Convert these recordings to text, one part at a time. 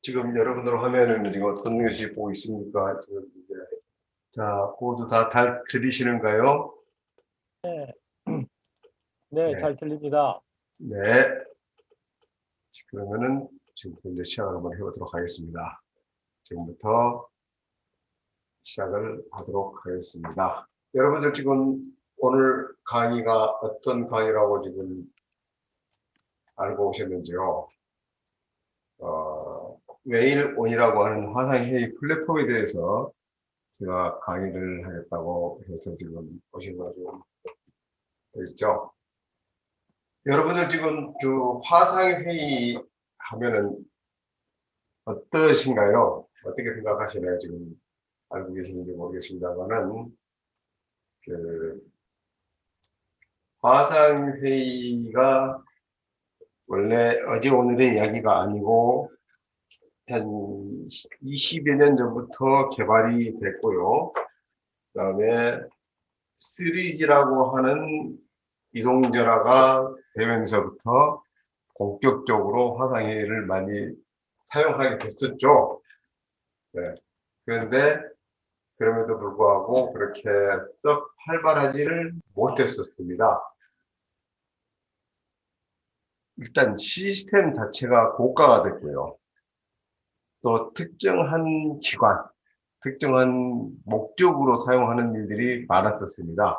지금 여러분들 화면에는 지금 어떤 것이 보고 있습니까? 지금 이제 자, 모두 다 잘 들리시는가요? 네, 네, 네, 잘 들립니다. 네. 그러면은 지금부터 이제 시작을 한번 해보도록 하겠습니다. 지금부터 시작을 하도록 하겠습니다. 여러분들 지금 오늘 강의가 어떤 강의라고 지금 알고 오셨는지요? 웨일온이라고 하는 화상회의 플랫폼에 대해서 제가 강의를 하겠다고 해서 지금 오신 거 지금 있죠? 여러분들 지금 그 화상회의 하면은 어떠신가요? 어떻게 생각하시나요? 지금 알고 계시는지 모르겠습니다만은 그 화상회의가 원래 어제 오늘의 이야기가 아니고 한 20여 년 전부터 개발이 됐고요. 그다음에 3G라고 하는 이동전화가 되면서부터 본격적으로 화상회의를 많이 사용하게 됐었죠. 네. 그런데 그럼에도 불구하고 그렇게 썩 활발하지를 못했었습니다. 일단 시스템 자체가 고가가 됐고요. 또 특정한 기관, 특정한 목적으로 사용하는 일들이 많았었습니다.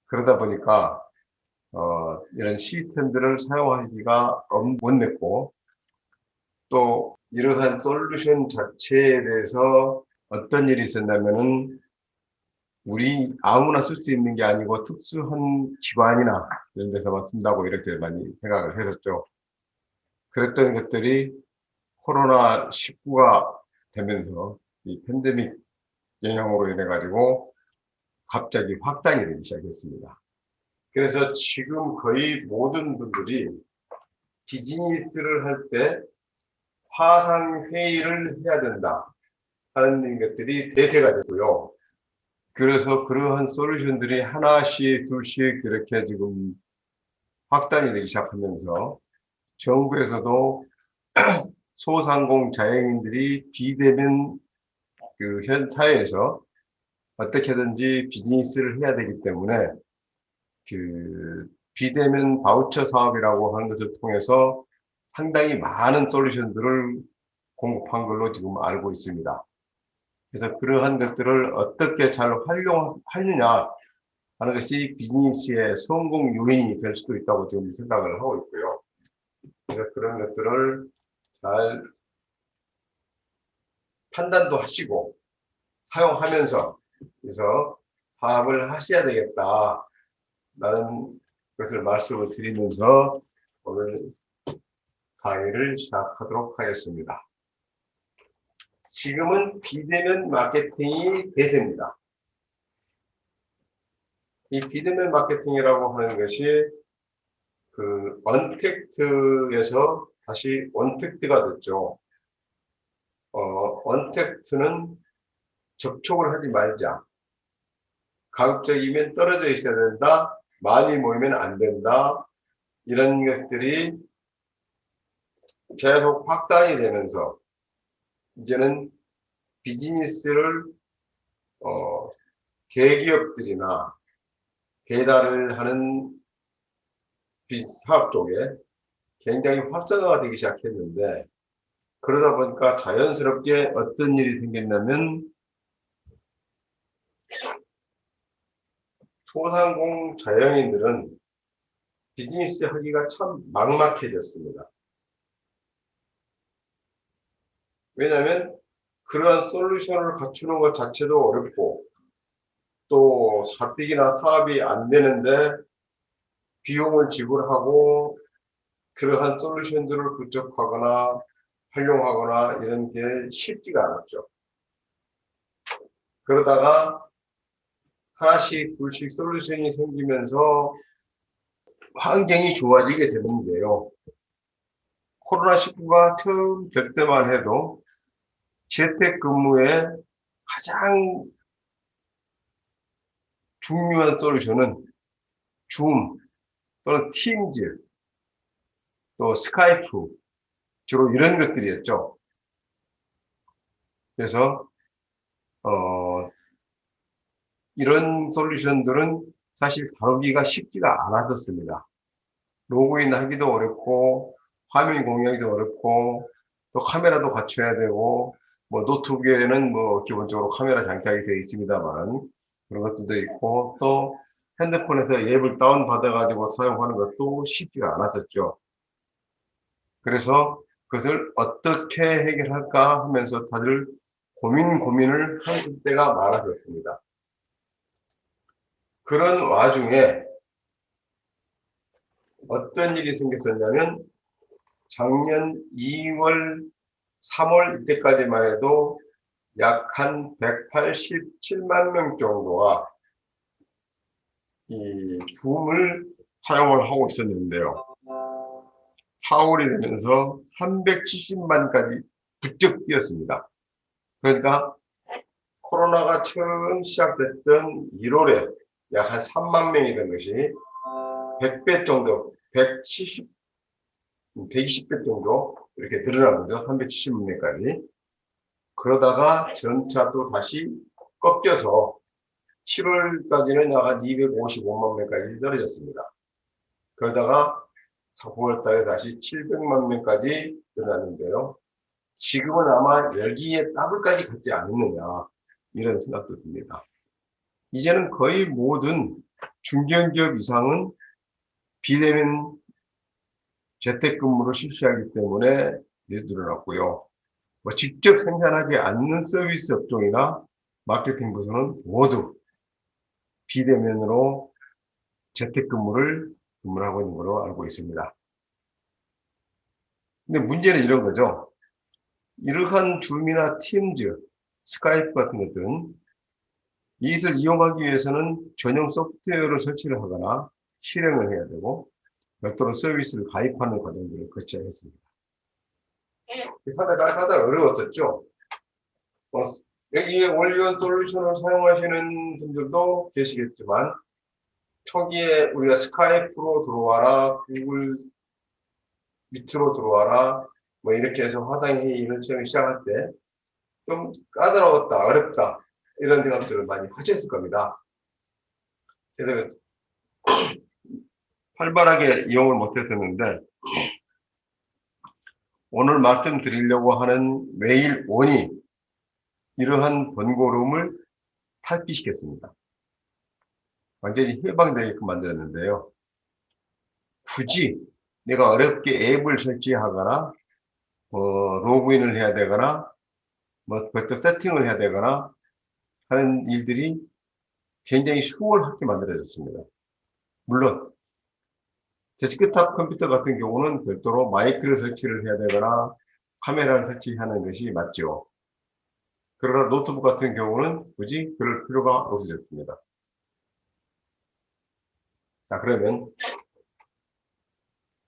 그러다 보니까 이런 시스템들을 사용하기가 못냈고 또 이러한 솔루션 자체에 대해서 어떤 일이 있었냐면은 우리 아무나 쓸 수 있는 게 아니고 특수한 기관이나 이런 데서만 쓴다고 이렇게 많이 생각을 했었죠. 그랬던 것들이 코로나19가 되면서 이 팬데믹 영향으로 인해 가지고 갑자기 확산이 되기 시작했습니다. 그래서 지금 거의 모든 분들이 비즈니스를 할 때 화상 회의를 해야 된다 하는 것들이 대세가 되고요. 그래서 그러한 솔루션들이 하나씩 둘씩 이렇게 지금 확산이 되기 시작하면서 정부에서도 소상공 자영인들이 비대면 그 현 사회에서 어떻게든지 비즈니스를 해야 되기 때문에 그 비대면 바우처 사업이라고 하는 것을 통해서 상당히 많은 솔루션들을 공급한 걸로 지금 알고 있습니다. 그래서 그러한 것들을 어떻게 잘 활용하느냐 하는 것이 비즈니스의 성공 요인이 될 수도 있다고 지금 생각을 하고 있고요. 그래서 그런 것들을 잘 판단도 하시고 사용하면서 그래서 파악을 하셔야 되겠다라는 것을 말씀을 드리면서 오늘 강의를 시작하도록 하겠습니다. 지금은 비대면 마케팅이 대세입니다. 이 비대면 마케팅이라고 하는 것이 그 언택트에서 다시 원택트가 됐죠. 언택트는 접촉을 하지 말자. 가급적이면 떨어져 있어야 된다. 많이 모이면 안 된다. 이런 것들이 계속 확산이 되면서 이제는 비즈니스를 대기업들이나 배달을 하는 사업 쪽에 굉장히 활성화가 되기 시작했는데 그러다 보니까 자연스럽게 어떤 일이 생겼냐면 소상공 자영인들은 비즈니스 하기가 참 막막해졌습니다. 왜냐하면 그러한 솔루션을 갖추는 것 자체도 어렵고 또 가뜩이나 사업이 안 되는데 비용을 지불하고 그러한 솔루션들을 구축하거나 활용하거나 이런 게 쉽지가 않았죠. 그러다가 하나씩 둘씩 솔루션이 생기면서 환경이 좋아지게 되는데요. 코로나19가 처음 될 때만 해도 재택근무의 가장 중요한 솔루션은 줌 또는 팀즈 또 스카이프 주로 이런 것들이었죠. 그래서 이런 솔루션들은 사실 다루기가 쉽지가 않았었습니다. 로그인 하기도 어렵고 화면 공유하기도 어렵고 또 카메라도 갖춰야 되고 뭐 노트북에는 뭐 기본적으로 카메라 장착이 되어 있습니다만 그런 것들도 있고 또 핸드폰에서 앱을 다운받아 가지고 사용하는 것도 쉽지가 않았었죠. 그래서 그것을 어떻게 해결할까 하면서 다들 고민을 할 때가 많았었습니다. 그런 와중에 어떤 일이 생겼었냐면 작년 2월, 3월 이때까지만 해도 약 한 187만 명 정도가 이 줌을 사용을 하고 있었는데요. 4월이 되면서 370만까지 부쩍 뛰었습니다. 그러니까 코로나가 처음 시작됐던 1월에 약 한 3만 명이 된 것이 100배 정도, 120배 정도 이렇게 늘어난 거죠. 370만 명까지. 그러다가 점차 또 다시 꺾여서 7월까지는 약 한 255만 명까지 떨어졌습니다. 그러다가 9월 달에 다시 700만 명까지 늘어났는데요. 지금은 아마 여기에 더블까지 갔지 않느냐 이런 생각도 듭니다. 이제는 거의 모든 중견기업 이상은 비대면 재택근무를 실시하기 때문에 늘어났고요. 뭐 직접 생산하지 않는 서비스 업종이나 마케팅 부서는 모두 비대면으로 재택근무를 하고 있는 걸로 알고 있습니다. 근데 문제는 이런 거죠. 이러한 줌이나 팀즈, 스카이프 같은 것들은 이것을 이용하기 위해서는 전용 소프트웨어를 설치를 하거나 실행을 해야 되고 별도로 서비스를 가입하는 과정들을 거쳐야 했습니다. 상당히 어려웠었죠. 여기에 올리온 솔루션을 사용하시는 분들도 계시겠지만 초기에 우리가 스카이프로 들어와라, 구글 밑으로 들어와라, 뭐 이렇게 해서 화상회의 이런 처음 시작할 때 좀 까다로웠다, 어렵다 이런 생각들을 많이 하셨을 겁니다. 그래서 활발하게 이용을 못했었는데 오늘 말씀드리려고 하는 메일1이 이러한 번거로움을 탈피시켰습니다. 완전히 해방되게끔 만들었는데요. 굳이 내가 어렵게 앱을 설치하거나 로그인을 해야 되거나 뭐 별도 세팅을 해야 되거나 하는 일들이 굉장히 수월하게 만들어졌습니다. 물론 데스크탑 컴퓨터 같은 경우는 별도로 마이크를 설치를 해야 되거나 카메라를 설치하는 것이 맞죠. 그러나 노트북 같은 경우는 굳이 그럴 필요가 없어졌습니다. 자, 그러면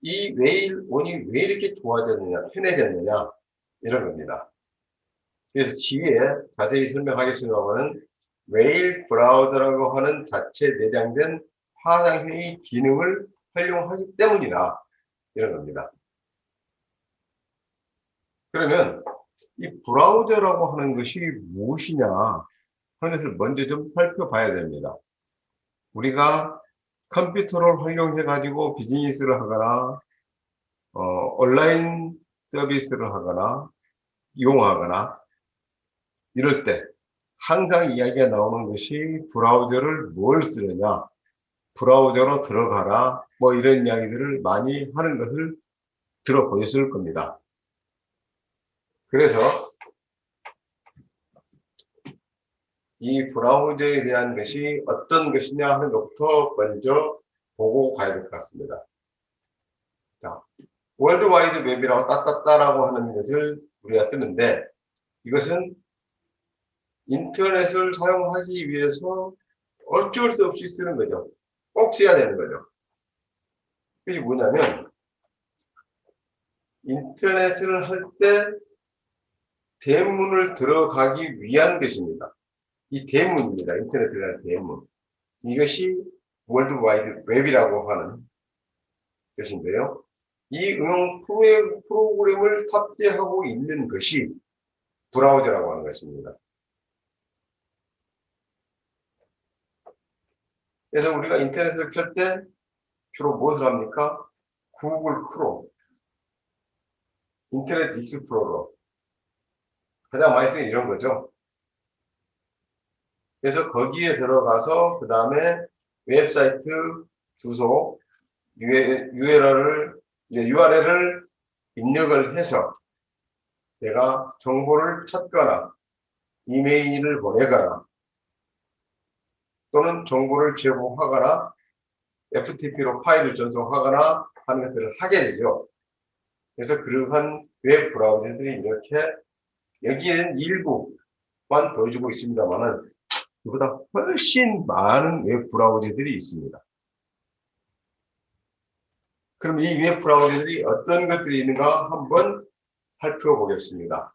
이 메일1이 왜 이렇게 좋아졌느냐, 편해졌느냐 이런 겁니다. 그래서 뒤에 자세히 설명하겠습니다만 메일 브라우저라고 하는 자체 내장된 화상회의 기능을 활용하기 때문이다 이런 겁니다. 그러면 이 브라우저라고 하는 것이 무엇이냐 하는 것을 먼저 좀 살펴봐야 됩니다. 우리가 컴퓨터를 활용해 가지고 비즈니스를 하거나 온라인 서비스를 하거나 이용하거나 이럴 때 항상 이야기가 나오는 것이 브라우저를 뭘 쓰느냐, 브라우저로 들어가라, 뭐 이런 이야기들을 많이 하는 것을 들어보셨을 겁니다. 그래서 이 브라우저에 대한 것이 어떤 것이냐 하는 것부터 먼저 보고 가야 될 것 같습니다. 자, 월드와이드 웹이라고 따따따라고 하는 것을 우리가 쓰는데 이것은 인터넷을 사용하기 위해서 어쩔 수 없이 쓰는 거죠. 꼭 써야 되는 거죠. 그게 뭐냐면 인터넷을 할 때 대문을 들어가기 위한 것입니다. 이 대문입니다. 인터넷에 대한 대문. 이것이 월드와이드 웹이라고 하는 것인데요. 이 응용 프로그램을 탑재하고 있는 것이 브라우저라고 하는 것입니다. 그래서 우리가 인터넷을 켤 때 주로 무엇을 합니까? 구글 크롬, 인터넷 익스플로러 가장 많이 쓰는 이런 거죠. 그래서 거기에 들어가서 그 다음에 웹사이트 주소, URL을 입력을 해서 내가 정보를 찾거나 이메일을 보내거나 또는 정보를 제보하거나 FTP로 파일을 전송하거나 하는 것들을 하게 되죠. 그래서 그러한 웹 브라우저들이 이렇게 여기에는 일부만 보여주고 있습니다만은 이보다 훨씬 많은 웹 브라우저들이 있습니다. 그럼 이 웹 브라우저들이 어떤 것들이 있는가 한번 살펴보겠습니다.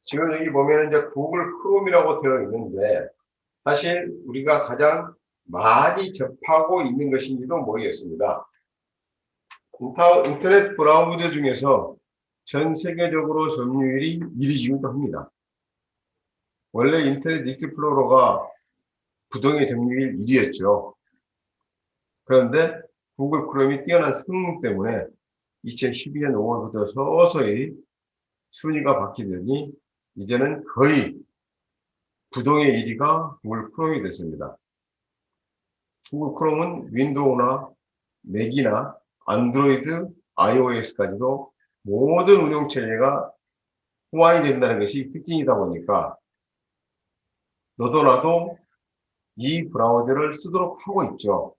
지금 여기 보면 이제 구글 크롬이라고 되어 있는데 사실 우리가 가장 많이 접하고 있는 것인지도 모르겠습니다. 인터넷 브라우저 중에서 전 세계적으로 점유율이 1위이기도 합니다. 원래 인터넷 익스플로러가 부동의 점유율 1위였죠. 그런데 구글 크롬이 뛰어난 성능 때문에 2012년 5월부터 서서히 순위가 바뀌더니 이제는 거의 부동의 1위가 구글 크롬이 됐습니다. 구글 크롬은 윈도우나 맥이나 안드로이드, iOS까지도 모든 운영체계가 호환이 된다는 것이 특징이다 보니까 너도 나도 이 브라우저를 쓰도록 하고 있죠.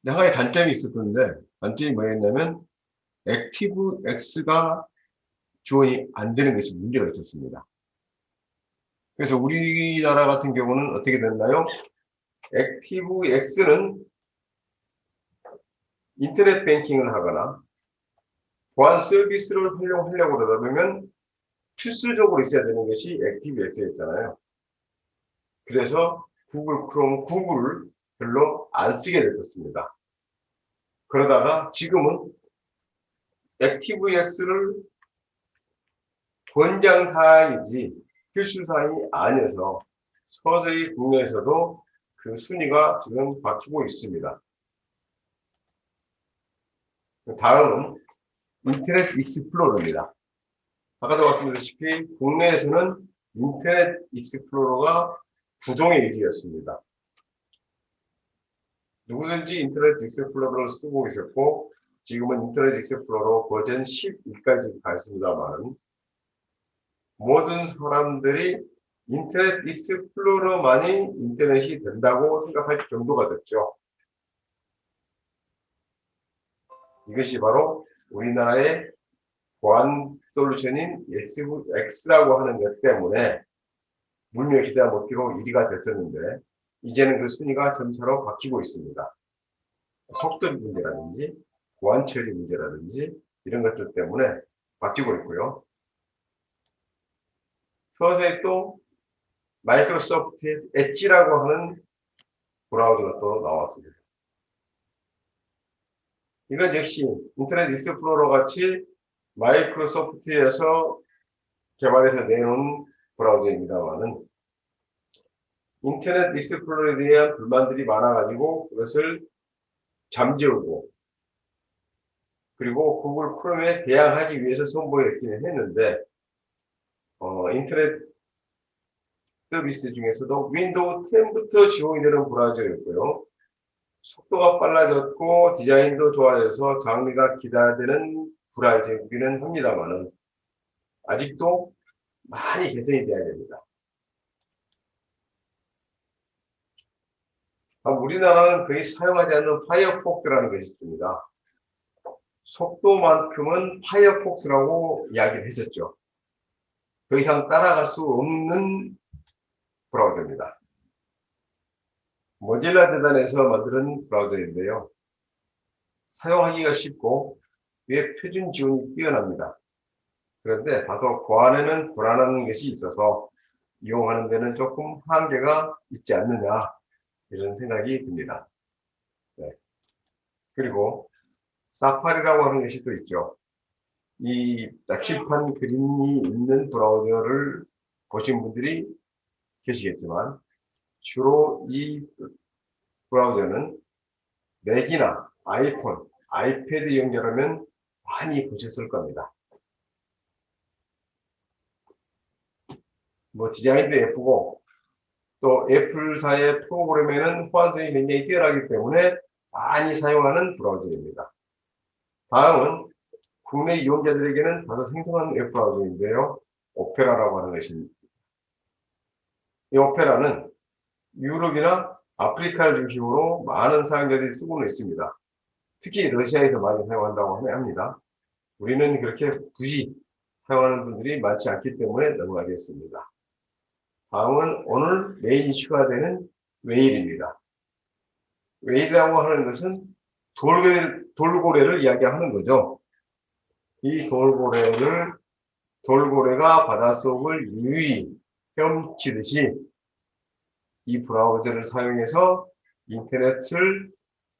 한 가지 단점이 있었는데 단점이 뭐였냐면 액티브엑스가 지원이 안 되는 것이 문제가 있었습니다. 그래서 우리나라 같은 경우는 어떻게 됐나요? 액티브엑스는 인터넷 뱅킹을 하거나 보안 서비스를 활용하려고 그러다 보면 필수적으로 있어야 되는 것이 액티브엑스였잖아요. 그래서 구글 크롬, 구글을 별로 안 쓰게 됐었습니다. 그러다가 지금은 액티브엑스를 권장사항이지 필수사항이 아니어서 서서히 국내에서도 그 순위가 지금 바뀌고 있습니다. 다음은 인터넷 익스플로러입니다. 아까도 말씀드렸다시피 국내에서는 인터넷 익스플로러가 부동의 1위였습니다. 누구든지 인터넷 익스플로러를 쓰고 있었고 지금은 인터넷 익스플로러 버전 12까지 갔습니다만 모든 사람들이 인터넷 익스플로러만이 인터넷이 된다고 생각할 정도가 됐죠. 이것이 바로 우리나라의 보안 솔루션인 X라고 하는 것 때문에 물밀기대와 먹기로 1위가 됐었는데 이제는 그 순위가 점차로 바뀌고 있습니다. 속도 문제라든지 보안 처리 문제라든지 이런 것들 때문에 바뀌고 있고요. 서서히 또 마이크로소프트의 엣지라고 하는 브라우저가 또 나왔습니다. 이건 역시 인터넷 익스플로러 같이 마이크로소프트에서 개발해서 내놓은 브라우저입니다만은 인터넷 익스플로러에 대한 불만들이 많아가지고 그것을 잠재우고 그리고 구글 크롬에 대항하기 위해서 선보였기는 했는데 인터넷 서비스 중에서도 윈도우 10부터 지원이 되는 브라우저였고요. 속도가 빨라졌고 디자인도 좋아져서 장비가 기다리는 브라우저이기는 합니다만은 아직도 많이 개선이 돼야 됩니다. 우리나라는 거의 사용하지 않는 파이어폭스라는 것이 있습니다. 속도만큼은 파이어폭스라고 이야기를 했었죠. 더 이상 따라갈 수 없는 브라우저입니다. 모질라 재단에서 만드는 브라우저인데요. 사용하기가 쉽고 웹 표준 지원이 뛰어납니다. 그런데 다소 보안에는 불안한 것이 있어서 이용하는 데는 조금 한계가 있지 않느냐 이런 생각이 듭니다. 네. 그리고 사파리라고 하는 것이 또 있죠. 이 짝집한 그림이 있는 브라우저를 보신 분들이 계시겠지만 주로 이 브라우저는 맥이나 아이폰, 아이패드 연결하면 많이 보셨을 겁니다. 뭐 디자인도 예쁘고 또 애플사의 프로그램에는 호환성이 굉장히 뛰어나기 때문에 많이 사용하는 브라우저입니다. 다음은 국내 이용자들에게는 다소 생소한 웹브라우저인데요. 오페라라고 하는 것입니다. 이 오페라는 유럽이나 아프리카를 중심으로 많은 사용자들이 쓰고는 있습니다. 특히 러시아에서 많이 사용한다고 합니다. 우리는 그렇게 굳이 사용하는 분들이 많지 않기 때문에 넘어가겠습니다. 다음은 오늘 메인 이슈가 되는 웨일입니다. 웨일이라고 하는 것은 돌고래를 이야기하는 거죠. 이 돌고래가 바닷속을 유유히 헤엄치듯이 이 브라우저를 사용해서 인터넷을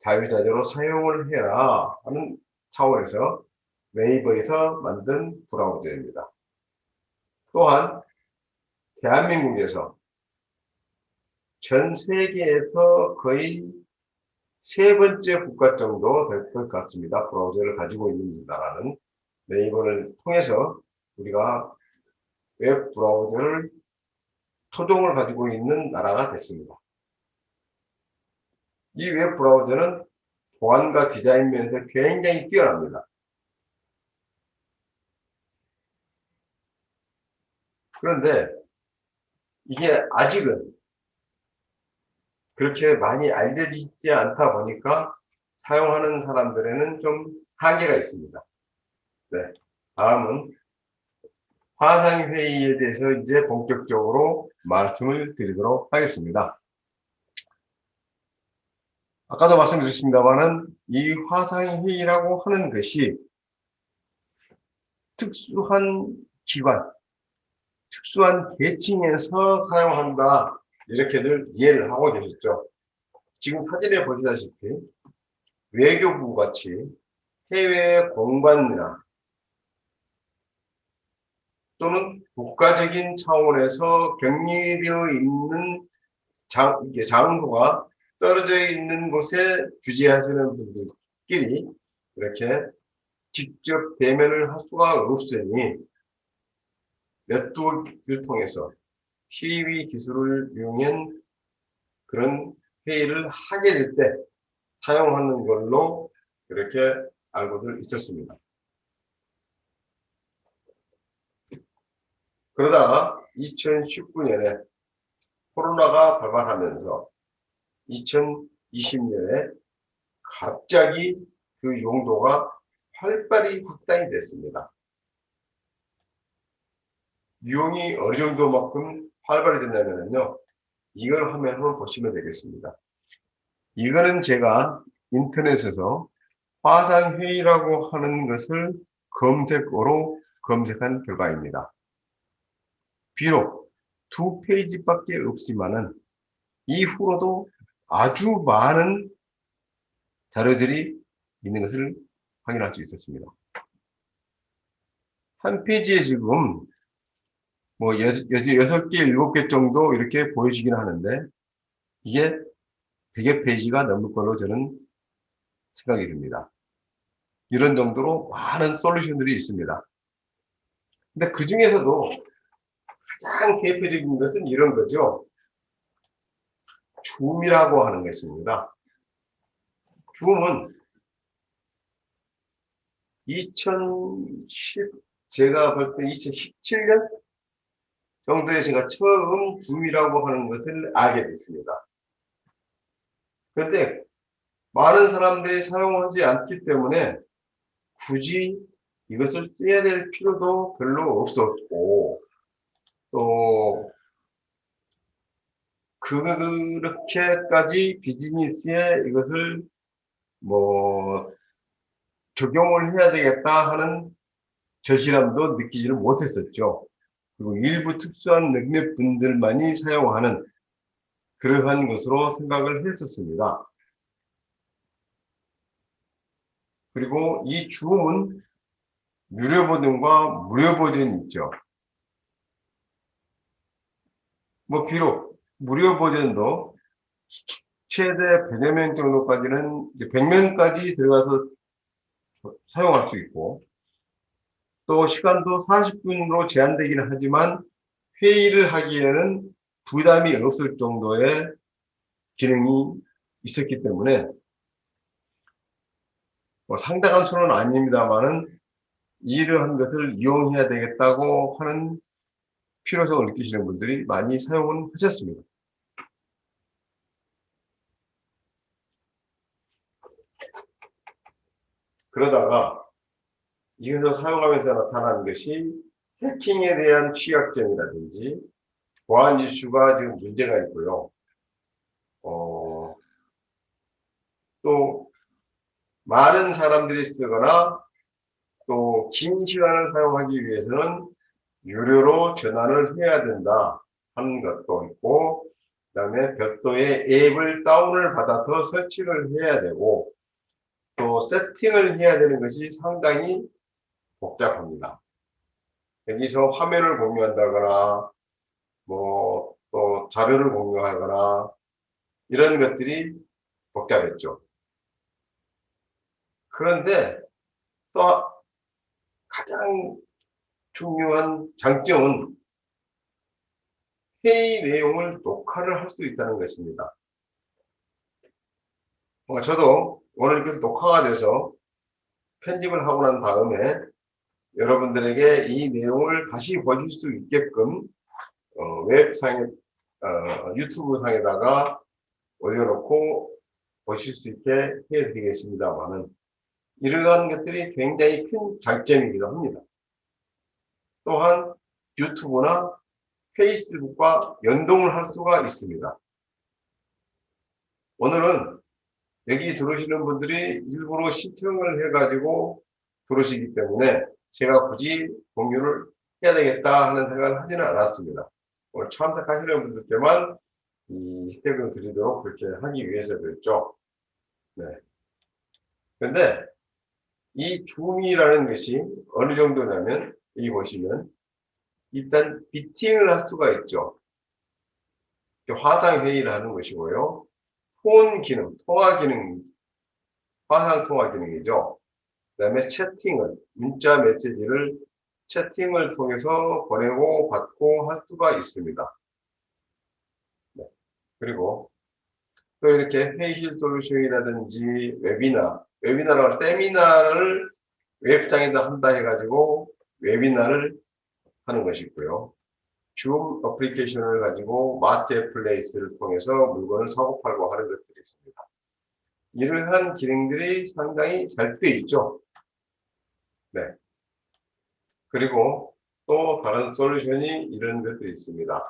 자유자재로 사용을 해라 하는 차원에서 네이버에서 만든 브라우저입니다. 또한 대한민국에서 전 세계에서 거의 세 번째 국가 정도 될 것 같습니다. 브라우저를 가지고 있는 나라는 네이버를 통해서 우리가 웹 브라우저를 토종을 가지고 있는 나라가 됐습니다. 이 웹 브라우저는 보안과 디자인 면에서 굉장히 뛰어납니다. 그런데 이게 아직은 그렇게 많이 알려지지 않다 보니까 사용하는 사람들에는 좀 한계가 있습니다. 네. 다음은 화상회의에 대해서 이제 본격적으로 말씀을 드리도록 하겠습니다. 아까도 말씀드렸습니다만은 이 화상회의라고 하는 것이 특수한 기관, 특수한 계층에서 사용한다 이렇게들 이해를 하고 계셨죠. 지금 사진에 보시다시피 외교부 같이 해외 공관이나 또는 국가적인 차원에서 격리되어 있는 장소가 떨어져 있는 곳에 규제하시는 분들끼리 이렇게 직접 대면을 할 수가 없으니 네트워크를 통해서 TV 기술을 이용한 그런 회의를 하게 될 때 사용하는 걸로 이렇게 알고들 있었습니다. 그러다가 2019년에 코로나가 발발하면서 2020년에 갑자기 그 용도가 활발히 확장이 됐습니다. 유용이 어느 정도만큼 활발해졌냐면요. 이걸 화면으로 보시면 되겠습니다. 이거는 제가 인터넷에서 화상회의라고 하는 것을 검색어로 검색한 결과입니다. 비록 2페이지밖에 없지만은 이후로도 아주 많은 자료들이 있는 것을 확인할 수 있었습니다. 한 페이지에 지금 뭐 6개, 7개 정도 이렇게 보여지긴 하는데 이게 100여 페이지가 넘을 걸로 저는 생각이 듭니다. 이런 정도로 많은 솔루션들이 있습니다. 근데 그 중에서도 가장 대표적인 것은 이런 거죠. 줌이라고 하는 것입니다. 줌은 제가 볼 때 2017년 정도에 제가 처음 줌이라고 하는 것을 알게 됐습니다. 그런데 많은 사람들이 사용하지 않기 때문에 굳이 이것을 써야 될 필요도 별로 없었고 또 그렇게까지 비즈니스에 이것을 뭐 적용을 해야 되겠다 하는 절실함도 느끼지를 못했었죠. 그리고 일부 특수한 능력분들만이 사용하는 그러한 것으로 생각을 했었습니다. 그리고 이 줌은 유료 버전과 무료 버전이 있죠. 뭐 비록 무료 버전도 최대 100여 명 정도까지는 100명까지 들어가서 사용할 수 있고 또 시간도 40분으로 제한되기는 하지만 회의를 하기에는 부담이 없을 정도의 기능이 있었기 때문에 뭐 상당한 수는 아닙니다만은 이러한 것을 이용해야 되겠다고 하는 필요성을 느끼시는 분들이 많이 사용을 하셨습니다. 그러다가 이것을 사용하면서 나타나는 것이 해킹에 대한 취약점이라든지 보안 이슈가 지금 문제가 있고요. 또 많은 사람들이 쓰거나 또 긴 시간을 사용하기 위해서는 유료로 전환을 해야 된다 하는 것도 있고 그 다음에 별도의 앱을 다운을 받아서 설치를 해야 되고 또 세팅을 해야 되는 것이 상당히 복잡합니다. 여기서 화면을 공유한다거나 뭐 또 자료를 공유하거나 이런 것들이 복잡했죠. 그런데 또 가장 중요한 장점은 회의 내용을 녹화를 할 수 있다는 것입니다. 저도 오늘 이렇게 녹화가 돼서 편집을 하고 난 다음에 여러분들에게 이 내용을 다시 보실 수 있게끔 웹상에 유튜브 상에다가 올려놓고 보실 수 있게 해드리겠습니다만은 이러한 것들이 굉장히 큰 장점이기도 합니다. 또한 유튜브나 페이스북과 연동을 할 수가 있습니다. 오늘은 여기 들어오시는 분들이 일부러 신청을 해가지고 들어오시기 때문에 제가 굳이 공유를 해야 되겠다 하는 생각을 하지는 않았습니다. 오늘 참석하시는 분들께만 이 혜택을 드리도록 그렇게 하기 위해서 그랬죠. 네. 그런데 이 줌이라는 것이 어느 정도냐면 여기 보시면 일단 미팅을 할 수가 있죠. 화상 회의를 하는 것이고요. 폰 기능, 통화 기능, 화상 통화 기능이죠. 그 다음에 채팅을, 문자 메시지를 채팅을 통해서 보내고 받고 할 수가 있습니다. 네. 그리고 또 이렇게 회의실 솔루션이라든지 웨비나라고 세미나를 웹상에다 한다 해가지고 웨비나를 하는 것이 있고요. 줌 어플리케이션을 가지고 마켓플레이스를 통해서 물건을 사고팔고 하는 것들이 있습니다. 이러한 기능들이 상당히 잘 되어 있죠. 네. 그리고 또 다른 솔루션이 이런 것들이 있습니다.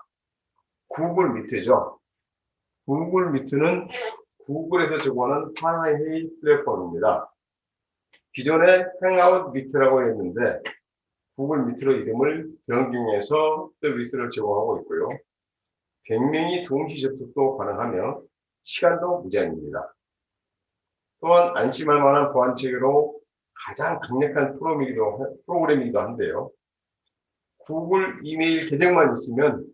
구글 미트죠. 구글 미트는 구글에서 제공하는 화상 회의 플랫폼입니다. 기존에 행아웃 미트라고 했는데 구글 미트로 이름을 변경해서 서비스를 제공하고 있고요. 100명이 동시 접속도 가능하며 시간도 무제한입니다. 또한 안심할 만한 보안 체계로 가장 강력한 프로그램이기도 한데요. 구글 이메일 계정만 있으면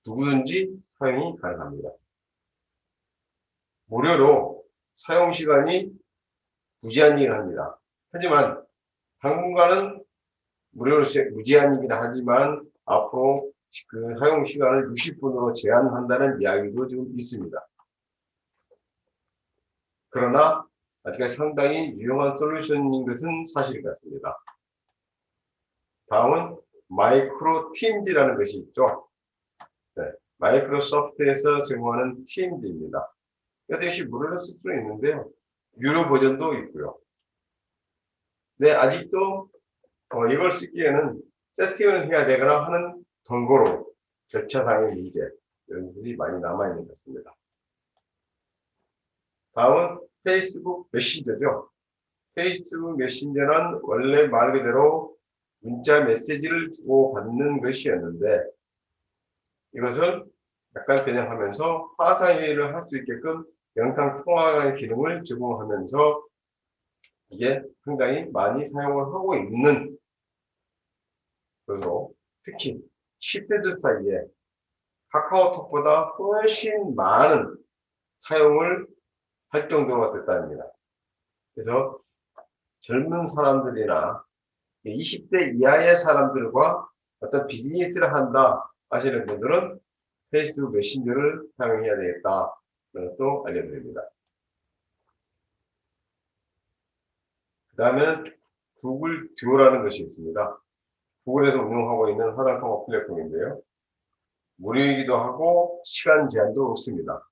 누구든지 사용이 가능합니다. 무료로 사용 시간이 무제한이긴 합니다. 하지만 당분간은 무료로 무제한이긴 하지만 앞으로 그 사용 시간을 60분으로 제한한다는 이야기도 좀 있습니다. 그러나 아직까지 상당히 유용한 솔루션인 것은 사실 같습니다. 다음은 마이크로 팀즈라는 것이 있죠. 네, 마이크로소프트에서 제공하는 팀즈입니다. 이것이 무료로 쓸 수는 있는데요. 유료 버전도 있고요. 네, 아직도 이걸 쓰기에는 세팅을 해야 되거나 하는 번거로움, 절차상의 문제 이런 것들이 많이 남아있는 것 같습니다. 다음은 페이스북 메신저죠. 페이스북 메신저는 원래 말 그대로 문자 메시지를 주고받는 것이었는데 이것을 약간 변형하면서 화상회의를 할 수 있게끔 영상 통화의 기능을 제공하면서 이게 상당히 많이 사용을 하고 있는 것으로 특히 10대들 사이에 카카오톡보다 훨씬 많은 사용을 할 정도가 됐답니다. 그래서 젊은 사람들이나 20대 이하의 사람들과 어떤 비즈니스를 한다 하시는 분들은 페이스북 메신저를 사용해야 되겠다 는 것도 알려드립니다. 그 다음에는 구글 듀오라는 것이 있습니다. 구글에서 운영하고 있는 화상통화 플랫폼인데요. 무료이기도 하고 시간 제한도 없습니다.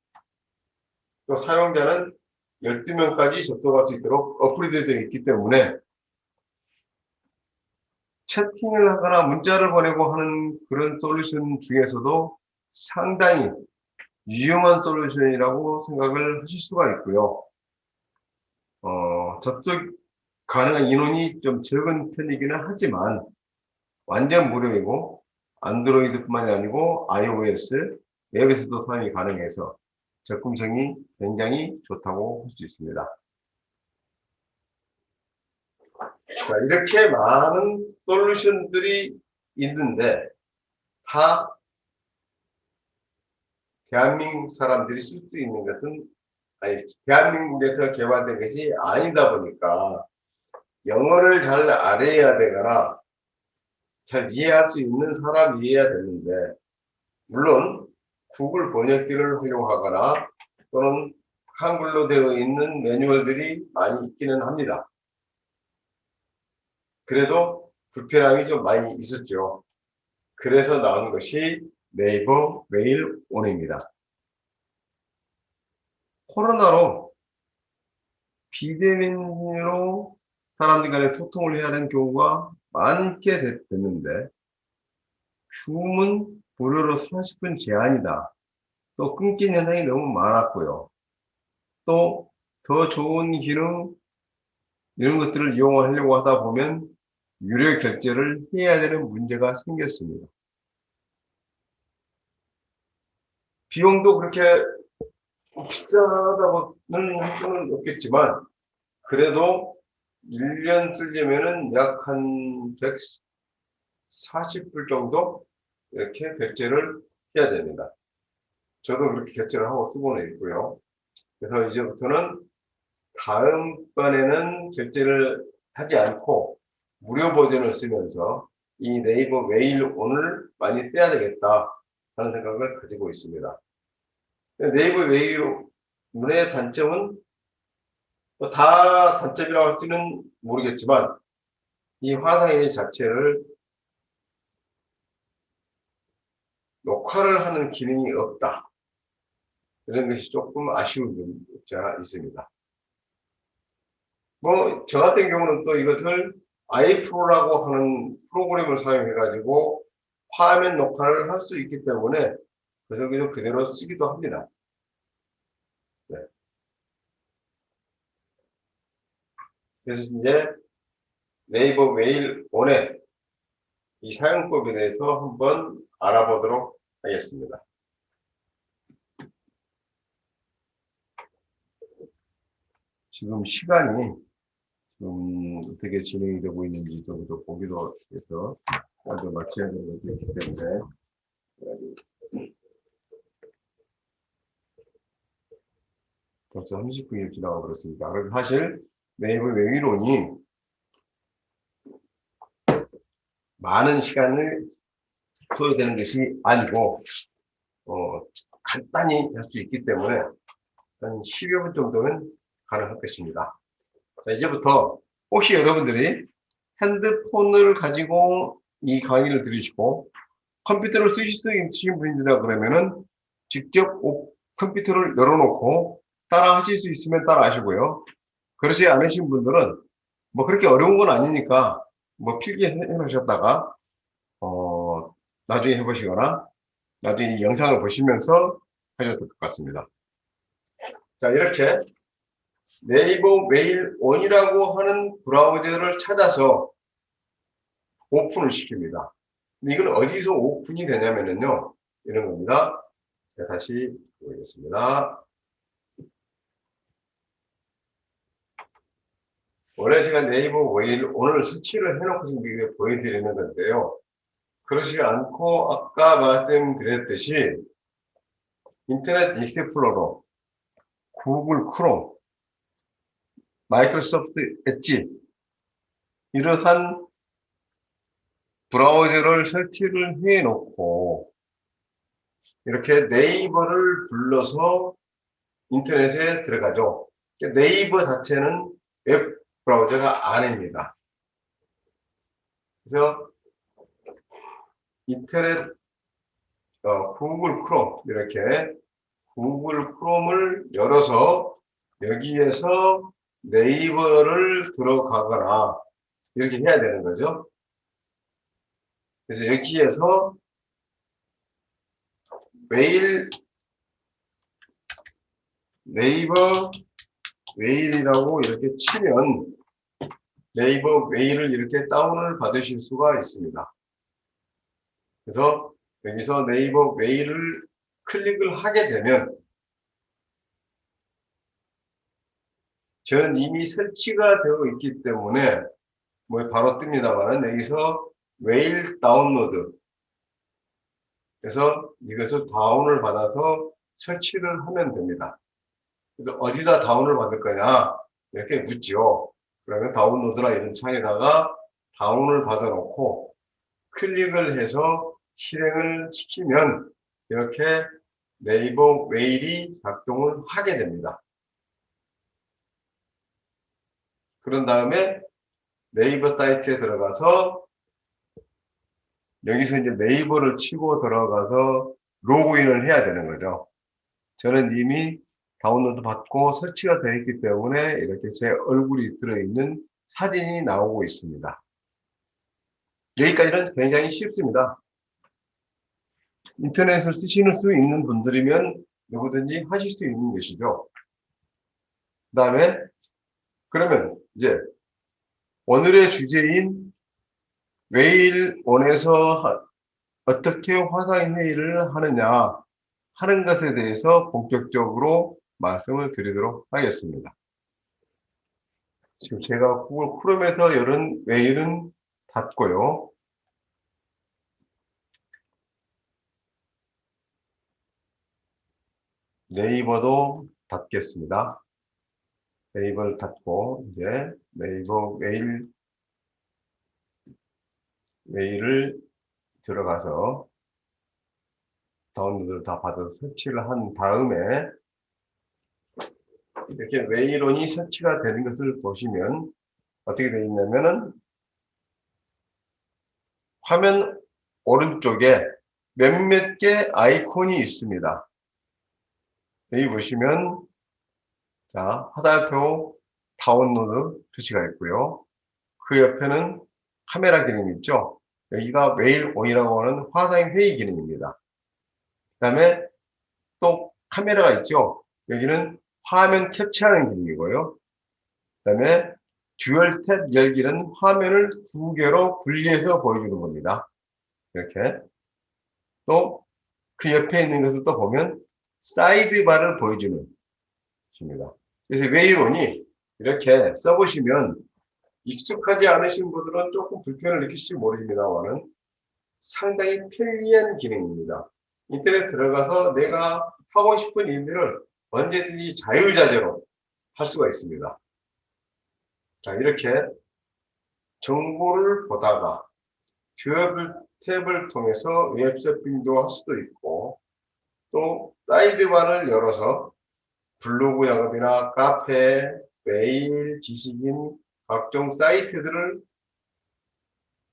또 사용자는 12명까지 접속할 수 있도록 업그레이드되어 있기 때문에 채팅을 하거나 문자를 보내고 하는 그런 솔루션 중에서도 상당히 유용한 솔루션이라고 생각을 하실 수가 있고요. 접속 가능한 인원이 좀 적은 편이기는 하지만 완전 무료이고 안드로이드뿐만이 아니고 iOS, 웹에서도 사용이 가능해서 접근성이 굉장히 좋다고 할 수 있습니다. 자, 이렇게 많은 솔루션들이 있는데 다 대한민국 사람들이 쓸 수 있는 것은 아니, 대한민국에서 개발된 것이 아니다 보니까 영어를 잘 알아야 되거나 잘 이해할 수 있는 사람이어야 되는데, 물론 구글 번역기를 활용하거나 또는 한글로 되어 있는 매뉴얼들이 많이 있기는 합니다. 그래도 불편함이 좀 많이 있었죠. 그래서 나온 것이 네이버 메일 온입니다. 코로나로 비대면으로 사람들 간에 소통을 해야 하는 경우가 많게 됐는데 줌은 무료로 40분 제한이다. 또 끊긴 현상이 너무 많았고요. 또 더 좋은 기능 이런 것들을 이용하려고 하다 보면 유료 결제를 해야 되는 문제가 생겼습니다. 비용도 그렇게 비싸다고는 할 수는 없겠지만 그래도 1년 쓰려면은 약 한 140불 정도 이렇게 결제를 해야 됩니다. 저도 그렇게 결제를 하고 쓰고는 있고요. 그래서 이제부터는 다음번에는 결제를 하지 않고 무료 버전을 쓰면서 이 네이버 메일 온을 많이 써야 되겠다 하는 생각을 가지고 있습니다. 네이버 메일 온의 단점은 다 단점이라고 할지는 모르겠지만 이 화상회의 자체를 녹화를 하는 기능이 없다. 이런 것이 조금 아쉬운 점이 있습니다. 저 같은 경우는 또 이것을 iPro라고 하는 프로그램을 사용해가지고 화면 녹화를 할 수 있기 때문에 그대로 쓰기도 합니다. 네. 그래서 이제 네이버 메일 온의 이 사용법에 대해서 한번 알아보도록 하겠습니다. 지금 시간이 어떻게 진행이 되고 있는지 좀 보기도 해서 먼저 마쳐야 되는 것도 있기 때문에 벌써 30분이 지나가 버렸습니다. 그래서 사실 네이버 메일 온이 많은 시간을 소요되는 것이 아니고 간단히 할 수 있기 때문에 한 10여 분 정도는 가능할 것입니다. 자, 이제부터 혹시 여러분들이 핸드폰을 가지고 이 강의를 들으시고 컴퓨터를 쓰실 수 있으신 분이라 그러면은 직접 컴퓨터를 열어놓고 따라 하실 수 있으면 따라 하시고요. 그렇지 않으신 분들은 뭐 그렇게 어려운 건 아니니까 뭐 필기해 놓으셨다가 나중에 해보시거나 나중에 이 영상을 보시면서 하셔도 될 것 같습니다. 자, 이렇게 네이버 메일 온이라고 하는 브라우저를 찾아서 오픈을 시킵니다. 근데 이건 어디서 오픈이 되냐면요, 이런 겁니다. 자, 다시 보겠습니다. 원래 제가 네이버 메일 온을 설치를 해놓고 지금 보여드리는 건데요. 그러지 않고 아까 말씀드렸듯이 인터넷 익스플로러, 구글 크롬, 마이크로소프트 엣지 이러한 브라우저를 설치를 해 놓고 이렇게 네이버를 불러서 인터넷에 들어가죠. 네이버 자체는 웹 브라우저가 아닙니다. 그래서 인터넷 구글 크롬 이렇게 구글 크롬을 열어서 여기에서 네이버를 들어가거나 이렇게 해야 되는 거죠. 그래서 여기에서 메일 네이버 메일이라고 이렇게 치면 네이버 메일을 이렇게 다운을 받으실 수가 있습니다. 그래서 여기서 네이버 메일을 클릭을 하게 되면 저는 이미 설치가 되어 있기 때문에 뭐 바로 뜹니다만 여기서 메일 다운로드 그래서 이것을 다운을 받아서 설치를 하면 됩니다. 그래서 어디다 다운을 받을 거냐 이렇게 묻죠. 그러면 다운로드나 이런 창에다가 다운을 받아 놓고 클릭을 해서 실행을 시키면 이렇게 네이버 메일이 작동을 하게 됩니다. 그런 다음에 네이버 사이트에 들어가서 여기서 이제 네이버를 치고 들어가서 로그인을 해야 되는 거죠. 저는 이미 다운로드 받고 설치가 되어 있기 때문에 이렇게 제 얼굴이 들어있는 사진이 나오고 있습니다. 여기까지는 굉장히 쉽습니다. 인터넷을 쓰시는 수 있는 분들이면 누구든지 하실 수 있는 것이죠. 그 다음에 그러면 이제 오늘의 주제인 메일원에서 어떻게 화상회의를 하느냐 하는 것에 대해서 본격적으로 말씀을 드리도록 하겠습니다. 지금 제가 구글 크롬에서 열은 메일은 닫고요. 네이버도 닫겠습니다. 네이버를 닫고 이제 네이버 메일을 들어가서 다운로드를 다 받아서 설치를 한 다음에 이렇게 메일원이 설치가 되는 것을 보시면 어떻게 되어 있냐면은 화면 오른쪽에 몇몇 개 아이콘이 있습니다. 여기 보시면 자 화살표 다운로드 표시가 있고요. 그 옆에는 카메라 기능 있죠. 여기가 메일온이라고 하는 화상회의 기능입니다. 그 다음에 또 카메라가 있죠. 여기는 화면 캡처하는 기능이고요. 그 다음에 듀얼 탭 열기는 화면을 두 개로 분리해서 보여주는 겁니다. 이렇게 또 그 옆에 있는 것을 또 보면 사이드바를 보여주는 것입니다. 그래서 메일온이 이렇게 써보시면 익숙하지 않으신 분들은 조금 불편을 느끼실지 모릅니다만은 상당히 편리한 기능입니다. 인터넷 들어가서 내가 하고 싶은 일들을 언제든지 자유자재로 할 수가 있습니다. 자, 이렇게 정보를 보다가 탭을 통해서 웹서핑도 할 수도 있고 또 사이드바를 열어서 블로그 작업이나 카페, 메일, 지식인, 각종 사이트들을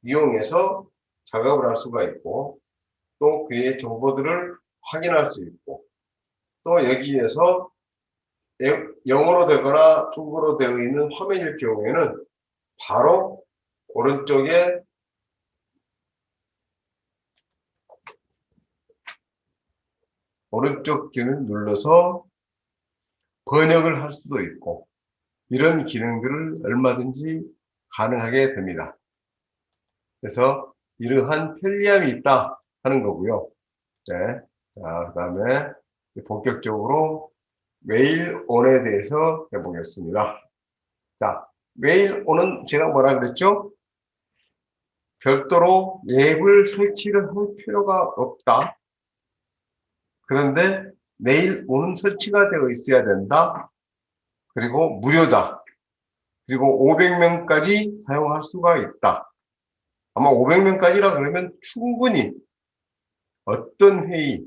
이용해서 작업을 할 수가 있고 또 그의 정보들을 확인할 수 있고 또 여기에서 영어로 되거나 중국어로 되어 있는 화면일 경우에는 바로 오른쪽에 오른쪽 기능 눌러서 번역을 할 수도 있고 이런 기능들을 얼마든지 가능하게 됩니다. 그래서 이러한 편리함이 있다 하는 거고요. 네. 자, 그 다음에 본격적으로 메일온에 대해서 해보겠습니다. 자, 메일온은 제가 뭐라 그랬죠? 별도로 앱을 설치를 할 필요가 없다. 그런데 내일 오는 설치가 되어 있어야 된다. 그리고 무료다. 그리고 500명까지 사용할 수가 있다. 아마 500명까지라 그러면 충분히 어떤 회의,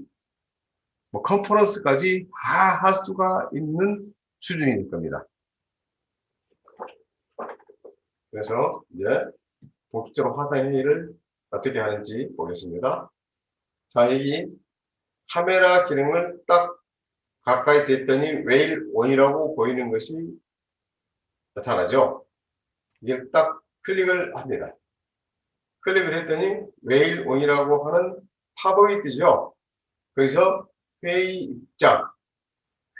뭐 컨퍼런스까지 다 할 수가 있는 수준일 겁니다. 그래서 이제 본격적으로 화상 회의를 어떻게 하는지 보겠습니다. 자, 이 카메라 기능을 딱 가까이 댔더니 웨일 원이라고 보이는 것이 나타나죠. 이게 딱 클릭을 합니다. 클릭을 했더니 웨일 원이라고 하는 팝업이 뜨죠. 그래서 회의 입장,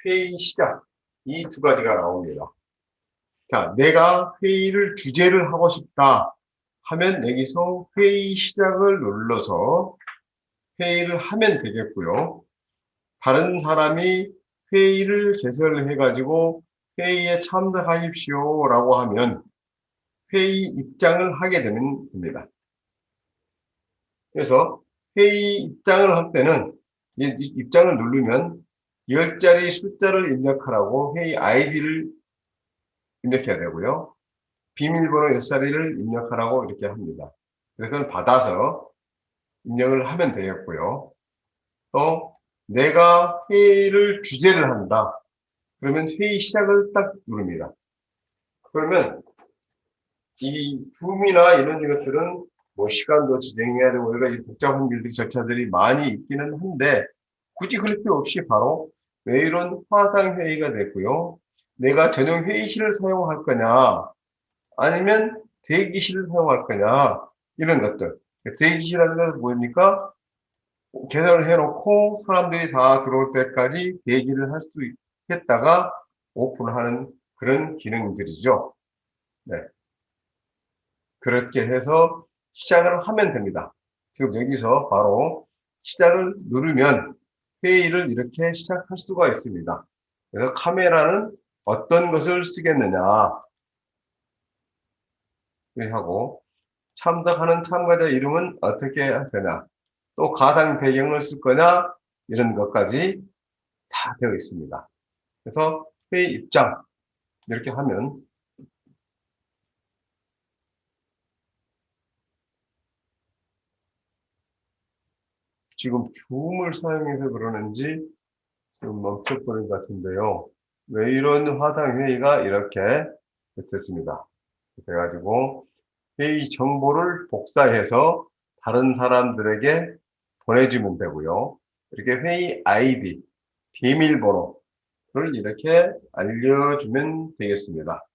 회의 시작 이 두 가지가 나옵니다. 자, 내가 회의를 주재를 하고 싶다 하면 여기서 회의 시작을 눌러서 회의를 하면 되겠고요. 다른 사람이 회의를 개설해 가지고 회의에 참석하십시오 라고 하면 회의 입장을 하게 되면 됩니다. 그래서 회의 입장을 할 때는 입장을 누르면 10자리 숫자를 입력하라고 회의 아이디를 입력해야 되고요. 비밀번호 10자리를 입력하라고 이렇게 합니다. 그래서 받아서 입력을 하면 되겠고요. 또 내가 회의를 주재를 한다. 그러면 회의 시작을 딱 누릅니다. 그러면 이 줌이나 이런 것들은 뭐 시간도 지정해야 되고 여러 가지 복잡한 일들이 절차들이 많이 있기는 한데 굳이 그럴 필요 없이 바로 메일은 화상 회의가 됐고요. 내가 전용 회의실을 사용할 거냐 아니면 대기실을 사용할 거냐 이런 것들. 대기실이라는 것은 뭐입니까? 계산을 해놓고 사람들이 다 들어올 때까지 대기를 할 수 있겠다가 오픈하는 그런 기능들이죠. 네. 그렇게 해서 시작을 하면 됩니다. 지금 여기서 바로 시작을 누르면 회의를 이렇게 시작할 수가 있습니다. 그래서 카메라는 어떤 것을 쓰겠느냐 하고 참석하는 참가자 이름은 어떻게 할 거냐 또 가상 배경을 쓸 거냐 이런 것까지 다 되어 있습니다. 그래서 회의 입장 이렇게 하면 지금 줌을 사용해서 그러는지 좀 멈춰버린 것 같은데요. 왜 이런 화상 회의가 이렇게 됐습니다. 그래가지고 회의 정보를 복사해서 다른 사람들에게 보내주면 되고요. 이렇게 회의 아이디, 비밀번호를 이렇게 알려주면 되겠습니다.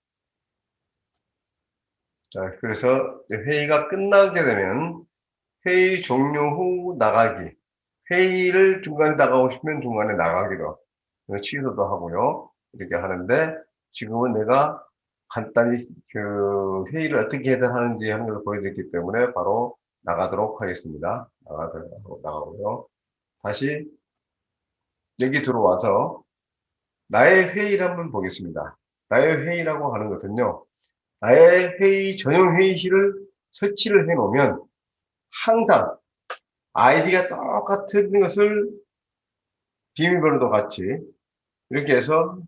자, 그래서 회의가 끝나게 되면 회의 종료 후 나가기. 회의를 중간에 나가고 싶으면 중간에 나가기도 취소도 하고요. 이렇게 하는데 지금은 내가 간단히 그 회의를 어떻게 해야 하는지 하는 걸 보여드렸기 때문에 바로 나가도록 하겠습니다. 나가고요. 다시 여기 들어와서 나의 회의를 한번 보겠습니다. 나의 회의라고 하는 것은요. 나의 회의 전용 회의실을 설치를 해 놓으면 항상 아이디가 똑같은 것을 비밀번호도 같이 이렇게 해서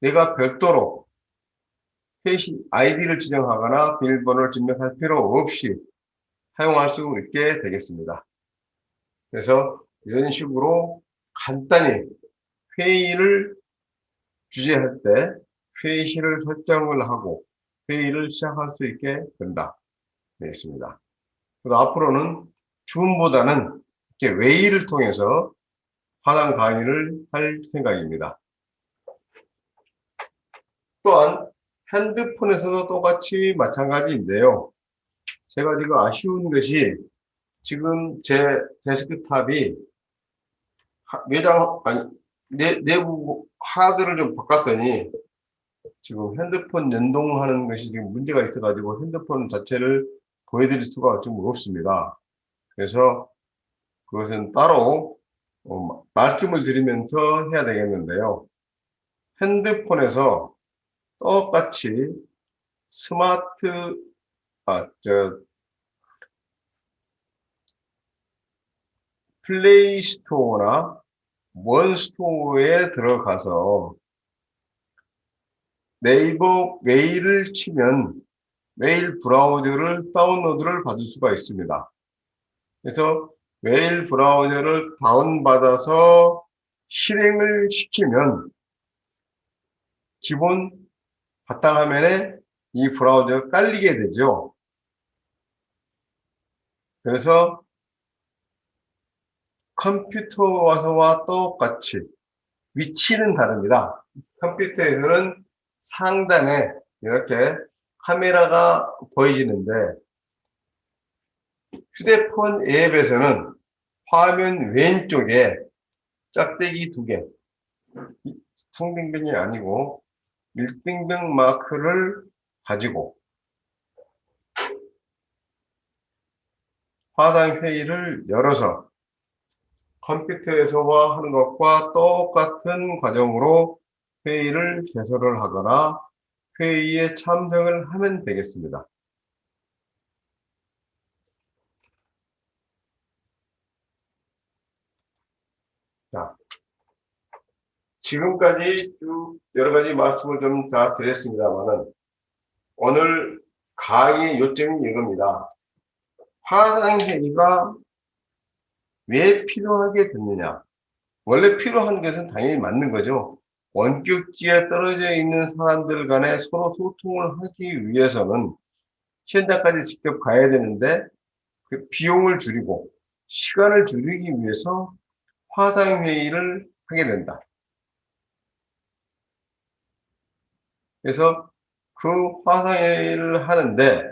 내가 별도로 회의 아이디를 지정하거나 비밀번호를 입력할 필요 없이 사용할 수 있게 되겠습니다. 그래서 이런 식으로 간단히 회의를 주재할 때 회의실을 설정을 하고 회의를 시작할 수 있게 된다. 되겠습니다. 그래서 앞으로는 줌보다는 이렇게 웨이를 통해서 화상 강의를 할 생각입니다. 또한 핸드폰에서도 똑같이 마찬가지인데요. 제가 지금 아쉬운 것이 지금 제 데스크탑이 내부 하드를 좀 바꿨더니 지금 핸드폰 연동하는 것이 지금 문제가 있어가지고 핸드폰 자체를 보여드릴 수가 좀 없습니다. 그래서 그것은 따로 말씀을 드리면서 해야 되겠는데요. 핸드폰에서 똑같이 스마트, 플레이 스토어나 원 스토어에 들어가서 네이버 메일을 치면 메일 브라우저를 다운로드를 받을 수가 있습니다. 그래서 메일 브라우저를 다운받아서 실행을 시키면 기본 바탕화면에 이 브라우저가 깔리게 되죠. 그래서 컴퓨터와서와 똑같이 위치는 다릅니다. 컴퓨터에서는 상단에 이렇게 카메라가 보여지는데 휴대폰 앱에서는 화면 왼쪽에 짝대기 2개, 상등변이 아니고 일등변 마크를 가지고 화상 회의를 열어서 컴퓨터에서 하는 것과 똑같은 과정으로 회의를 개설을 하거나 회의에 참석을 하면 되겠습니다. 자, 지금까지 쭉 여러 가지 말씀을 좀 다 드렸습니다만은 오늘 강의 요점이 이겁니다. 화상회의가 왜 필요하게 됐느냐? 원래 필요한 것은 당연히 맞는 거죠. 원격지에 떨어져 있는 사람들 간에 서로 소통을 하기 위해서는 현장까지 직접 가야 되는데 그 비용을 줄이고 시간을 줄이기 위해서 화상회의를 하게 된다. 그래서 그 화상회의를 하는데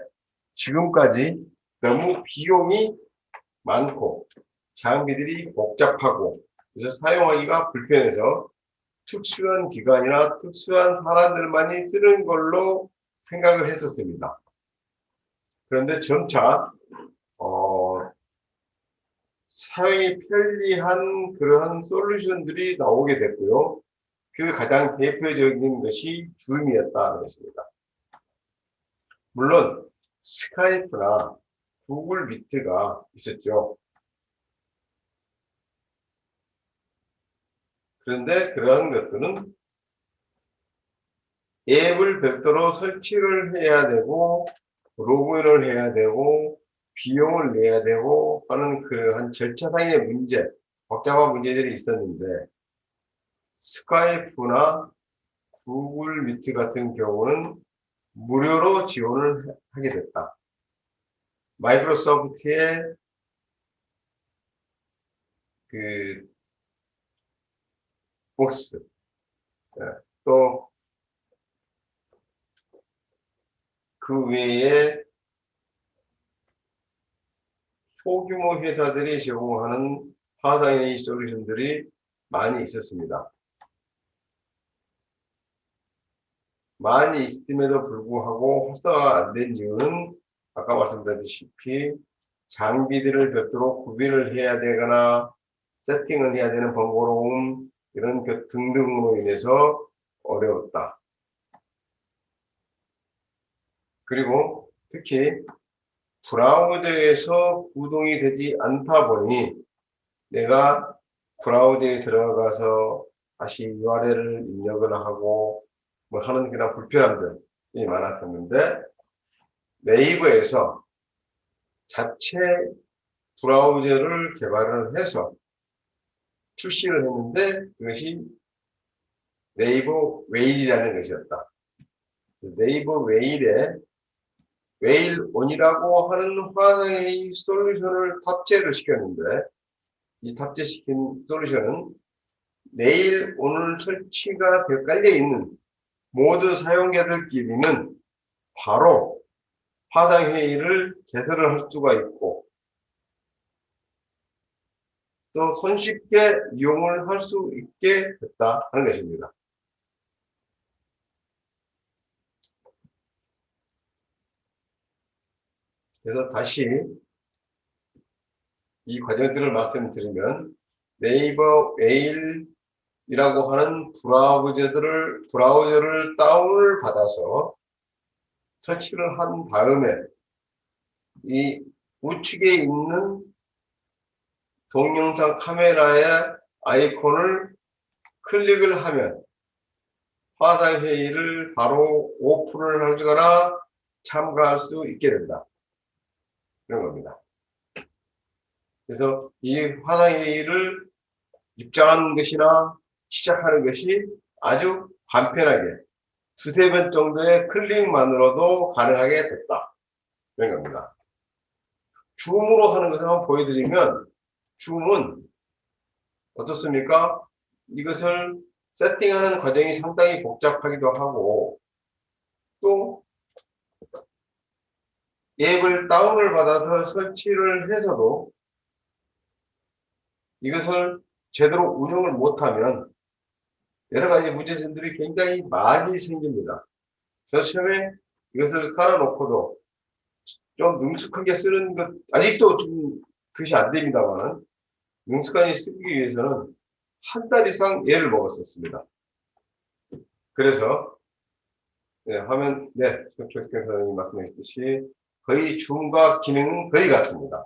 지금까지 너무 비용이 많고 장비들이 복잡하고 그래서 사용하기가 불편해서 특수한 기관이나 특수한 사람들만이 쓰는 걸로 생각을 했었습니다. 그런데 점차 사용이 편리한 그러한 솔루션들이 나오게 됐고요. 그 가장 대표적인 것이 줌이었다는 것입니다. 물론 스카이프나 구글 미트가 있었죠. 그런데 그러한 것들은 앱을 별도로 설치를 해야 되고 로그인을 해야 되고 비용을 내야 되고 하는 그한 절차상의 문제, 복잡한 문제들이 있었는데 스카이프나 구글 미트 같은 경우는 무료로 지원을 하게 됐다. 마이크로소프트의 그 복스, 또 그 외에 소규모 회사들이 제공하는 화상회의 솔루션들이 많이 있었습니다. 많이 있음에도 불구하고 활성화가 안 된 이유는 아까 말씀드렸다시피 장비들을 별도로 구비를 해야 되거나 세팅을 해야 되는 번거로움 이런 것 등등으로 인해서 어려웠다. 그리고 특히 브라우저에서 구동이 되지 않다 보니 내가 브라우저에 들어가서 다시 URL을 입력을 하고 뭐 하는 그런 불편함들이 많았었는데 네이버에서 자체 브라우저를 개발을 해서 출시를 했는데 그것이 네이버 웨일이라는 것이었다. 네이버 웨일에 웨일온이라고 하는 화상회의 솔루션을 탑재를 시켰는데 이 탑재시킨 솔루션은 네일온을 설치가 되어 깔려있는 모든 사용자들끼리는 바로 화상회의를 개설을 할 수가 있고 또 손쉽게 이용을 할 수 있게 됐다 하는 것입니다. 그래서 다시 이 과정들을 말씀드리면 네이버 웨일이라고 하는 브라우저를 다운을 받아서 설치를 한 다음에 이 우측에 있는 동영상 카메라의 아이콘을 클릭을 하면 화상회의를 바로 오픈을 하거나 참가할 수 있게 된다. 이런 겁니다. 그래서 이 화상회의를 입장하는 것이나 시작하는 것이 아주 간편하게 두세 번 정도의 클릭만으로도 가능하게 됐다. 이런 겁니다. 줌으로 하는 것을 한번 보여드리면, 줌은 어떻습니까? 이것을 세팅하는 과정이 상당히 복잡하기도 하고, 또 앱을 다운을 받아서 설치를 해서도 이것을 제대로 운영을 못하면 여러 가지 문제점들이 굉장히 많이 생깁니다. 저 처음에 이것을 깔아놓고도 좀 능숙하게 쓰는 것, 아직도 좀 그것이 안 됩니다만, 능숙하게 쓰기 위해서는 한 달 이상 애를 먹었었습니다. 그래서, 네, 화면, 네, 조석현 선생님이 말씀하셨듯이 거의 줌과 기능은 거의 같습니다.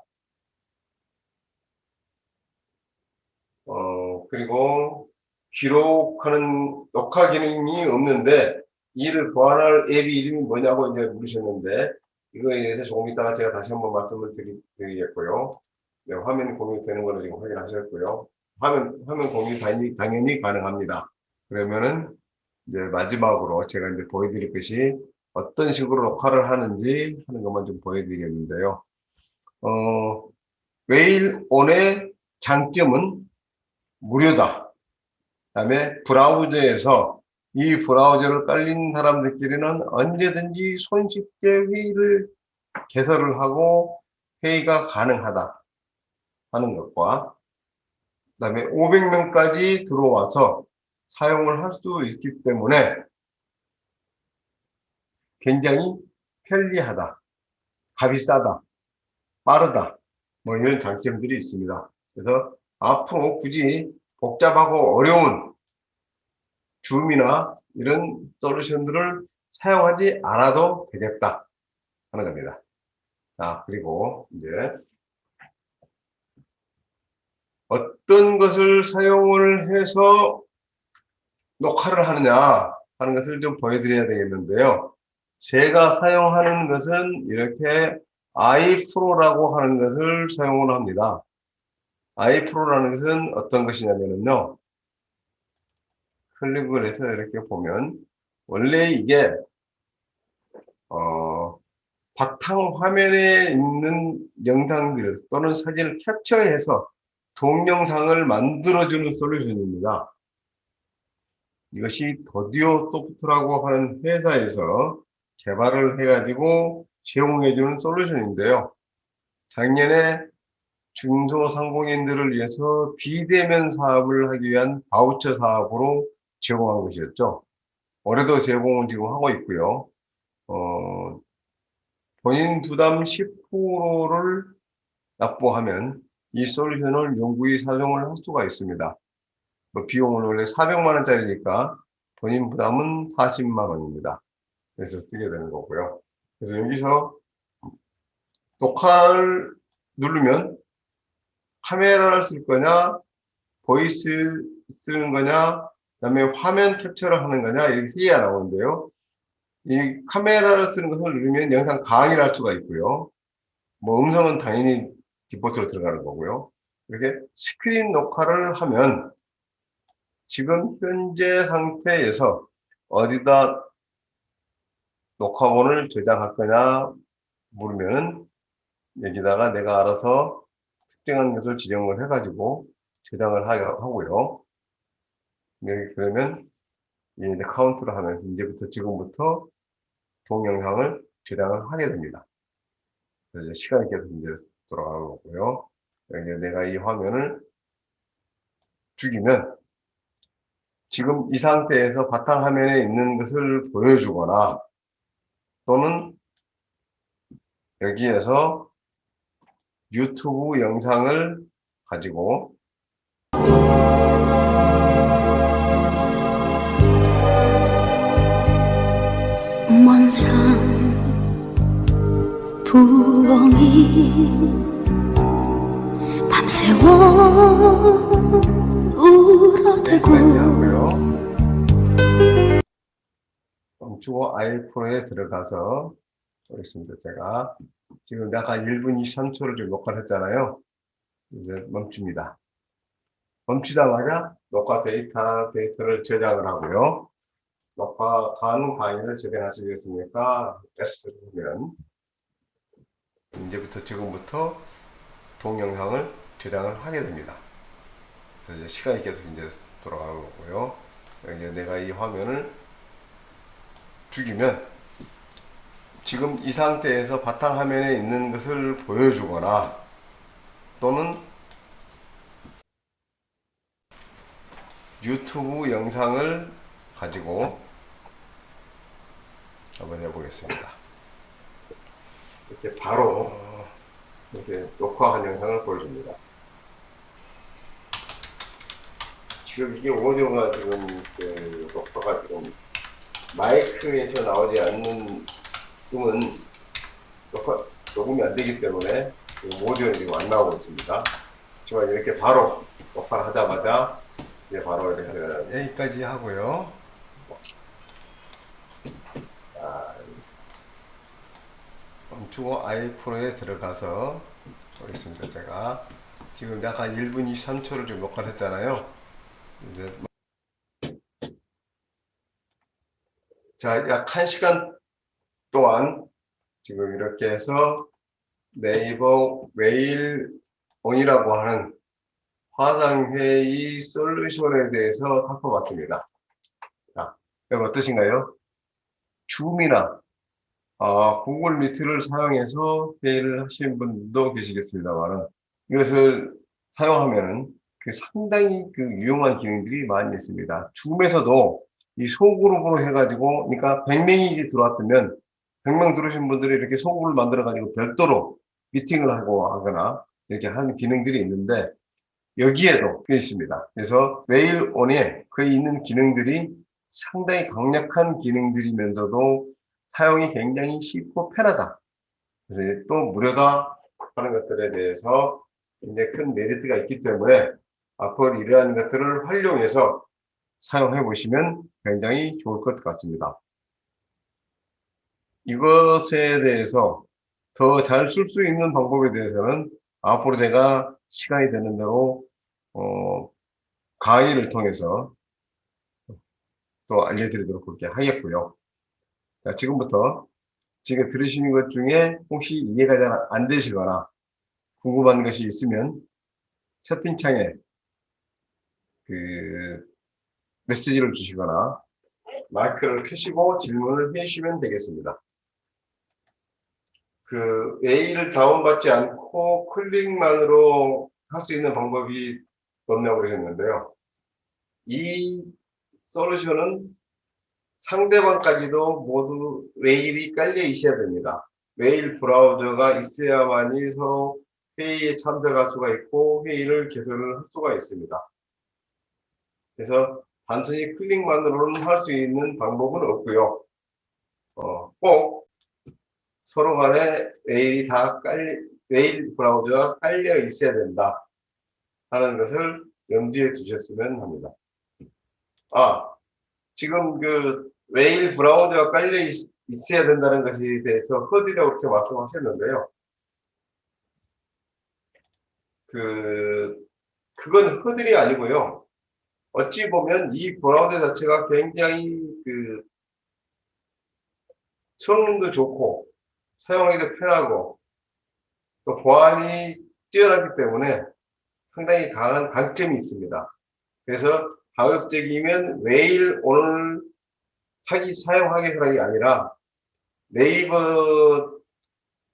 그리고 기록하는 녹화 기능이 없는데 이를 보완할 앱이 이름이 뭐냐고 이제 물으셨는데, 이거에 대해서 조금 이따가 제가 다시 한번 말씀을 드리겠고요. 네, 화면 공유되는 걸로 지금 확인하셨고요. 화면 공유 당연히 가능합니다. 그러면은 이제 마지막으로 제가 이제 보여드릴 것이 어떤 식으로 녹화를 하는지 하는 것만 좀 보여드리겠는데요. 웨일온의 장점은 무료다. 그 다음에 브라우저에서 이 브라우저를 깔린 사람들끼리는 언제든지 손쉽게 회의를 개설을 하고 회의가 가능하다 하는 것과, 그 다음에 500명까지 들어와서 사용을 할 수 있기 때문에 굉장히 편리하다, 값이 싸다, 빠르다, 뭐 이런 장점들이 있습니다. 그래서 앞으로 굳이 복잡하고 어려운 줌이나 이런 솔루션들을 사용하지 않아도 되겠다 하는 겁니다. 자, 그리고 이제 어떤 것을 사용을 해서 녹화를 하느냐 하는 것을 좀 보여드려야 되겠는데요. 제가 사용하는 것은 이렇게 iPro라고 하는 것을 사용을 합니다. iPro라는 것은 어떤 것이냐면요, 클릭을 해서 이렇게 보면 원래 이게 바탕 화면에 있는 영상들 또는 사진을 캡처해서 동영상을 만들어주는 솔루션입니다. 이것이 더디오 소프트라고 하는 회사에서 개발을 해가지고 제공해주는 솔루션인데요. 작년에 중소상공인들을 위해서 비대면 사업을 하기 위한 바우처 사업으로 제공한 것이었죠. 올해도 제공을 지금 하고 있고요. 본인 부담 10%를 납부하면 이 솔루션을 영구히 사용을 할 수가 있습니다. 비용은 원래 400만 원짜리니까 본인 부담은 40만 원입니다. 그래서 쓰게 되는 거고요. 그래서 여기서 녹화를 누르면 카메라를 쓸 거냐, 보이스 쓰는 거냐, 그 다음에 화면 캡처를 하는 거냐, 이렇게 세 개가 나오는데요. 이 카메라를 쓰는 것을 누르면 영상 강의를 할 수가 있고요. 뭐 음성은 당연히 디폴트로 들어가는 거고요. 이렇게 스크린 녹화를 하면 지금 현재 상태에서 어디다 녹화본을 저장할 거냐 물으면 여기다가 내가 알아서 특정한 것을 지정을 해가지고 저장을 하고요. 여기 그러면 이제 카운트를 하면서 이제부터 지금부터 동영상을 저장을 하게 됩니다. 그래서 시간이 계속 이제 돌아가는 거고요. 여기 내가 이 화면을 죽이면 지금 이 상태에서 바탕화면에 있는 것을 보여주거나 또는 여기에서 유튜브 영상을 가지고 먼 산 부엉이 밤새워 울어대고 여기까지 하고요. 멈추고 아이폰에 들어가서 보겠습니다. 제가 지금 약간 1분 23초를 좀 녹화를 했잖아요. 이제 멈춥니다. 멈추자마자 녹화 데이터를 저장을 하고요. 녹화한 파일을 저장하시겠습니까? S를 보면 이제부터 지금부터 동영상을 저장을 하게 됩니다. 그래서 이제 시간이 계속 이제 돌아가는 거고요. 여기 내가 이 화면을 죽이면 지금 이 상태에서 바탕화면에 있는 것을 보여주거나 또는 유튜브 영상을 가지고 한번 해보겠습니다. 이렇게 바로 이렇게 녹화한 영상을 보여줍니다. 지금 이게 오디오가 지금 녹화가 지금 마이크에서 나오지 않는 음은 녹음이 안 되기 때문에 오디오는 지금 안 나오고 있습니다. 하지만 이렇게 바로 녹화를 하자마자 이제 바로 이렇게 여기까지 하고요. 멈추고 아이프로에 들어가서 보겠습니다. 제가 지금 약간 1분 23초를 좀 녹화를 했잖아요. 이제 자, 약 1시간 동안 지금 이렇게 해서 네이버 메일온이라고 하는 화상회의 솔루션에 대해서 살펴봤습니다. 자, 여러분 어떠신가요? 줌이나 구글 미트를 사용해서 회의를 하시는 분도 계시겠습니다만 이것을 사용하면은 상당히 유용한 기능들이 많이 있습니다. 줌에서도 이 소그룹으로 해가지고, 그러니까 100명이 들어왔다면 100명 들어오신 분들이 이렇게 소그룹을 만들어가지고 별도로 미팅을 하고 하거나 이렇게 하는 기능들이 있는데 여기에도 꽤 있습니다. 그래서 메일온에 거기 있는 기능들이 상당히 강력한 기능들이면서도 사용이 굉장히 쉽고 편하다. 그래서 또 무료다 하는 것들에 대해서 굉장히 큰 메리트가 있기 때문에 앞으로 이러한 것들을 활용해서 사용해 보시면 굉장히 좋을 것 같습니다. 이것에 대해서 더 잘 쓸 수 있는 방법에 대해서는 앞으로 제가 시간이 되는 대로 강의를 통해서 또 알려드리도록 그렇게 하겠고요. 자, 지금부터 지금 들으시는 것 중에 혹시 이해가 잘 안 되시거나 궁금한 것이 있으면 채팅창에 메시지를 주시거나 마이크를 켜시고 질문을 해주시면 되겠습니다. 메일을 다운받지 않고 클릭만으로 할 수 있는 방법이 없냐고 그러셨는데요. 이 솔루션은 상대방까지도 모두 메일이 깔려 있어야 됩니다. 메일 브라우저가 있어야만이 서로 회의에 참석할 수가 있고 회의를 개설을 할 수가 있습니다. 그래서 단순히 클릭만으로는 할 수 있는 방법은 없고요. 꼭 서로 간에 메일 브라우저가 깔려 있어야 된다 하는 것을 염두에 두셨으면 합니다. 지금 메일 브라우저가 깔려 있어야 된다는 것에 대해서 허드라고 이렇게 말씀하셨는데요. 그건 허들이 아니고요. 어찌 보면 이 브라우저 자체가 굉장히 성능도 좋고 사용하기도 편하고 또 보안이 뛰어나기 때문에 상당히 강한 강점이 있습니다. 그래서 가급적이면 메일온을 사용하겠다는 게 아니라 네이버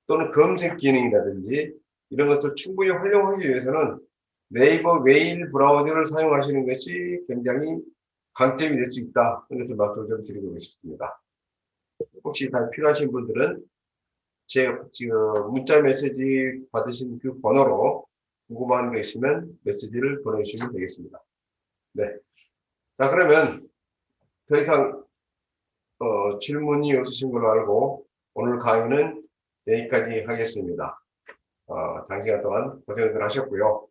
또는 검색 기능이라든지 이런 것을 충분히 활용하기 위해서는 네이버 메일 브라우저를 사용하시는 것이 굉장히 강점이 될 수 있다. 이것을 말씀을 좀 드리고 싶습니다. 혹시 다 필요하신 분들은 제 지금 문자 메시지 받으신 그 번호로 궁금한 게 있으면 메시지를 보내주시면 되겠습니다. 네. 자, 그러면 더 이상 질문이 없으신 걸로 알고 오늘 강의는 여기까지 하겠습니다. 장시간 동안 고생들 하셨고요.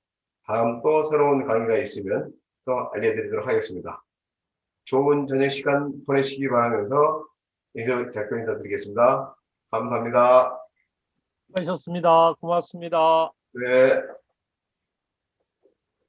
다음 또 새로운 강의가 있으면 또 알려드리도록 하겠습니다. 좋은 저녁 시간 보내시기 바라면서 이제 작별 인사드리겠습니다. 감사합니다. 수고하셨습니다. 고맙습니다. 네.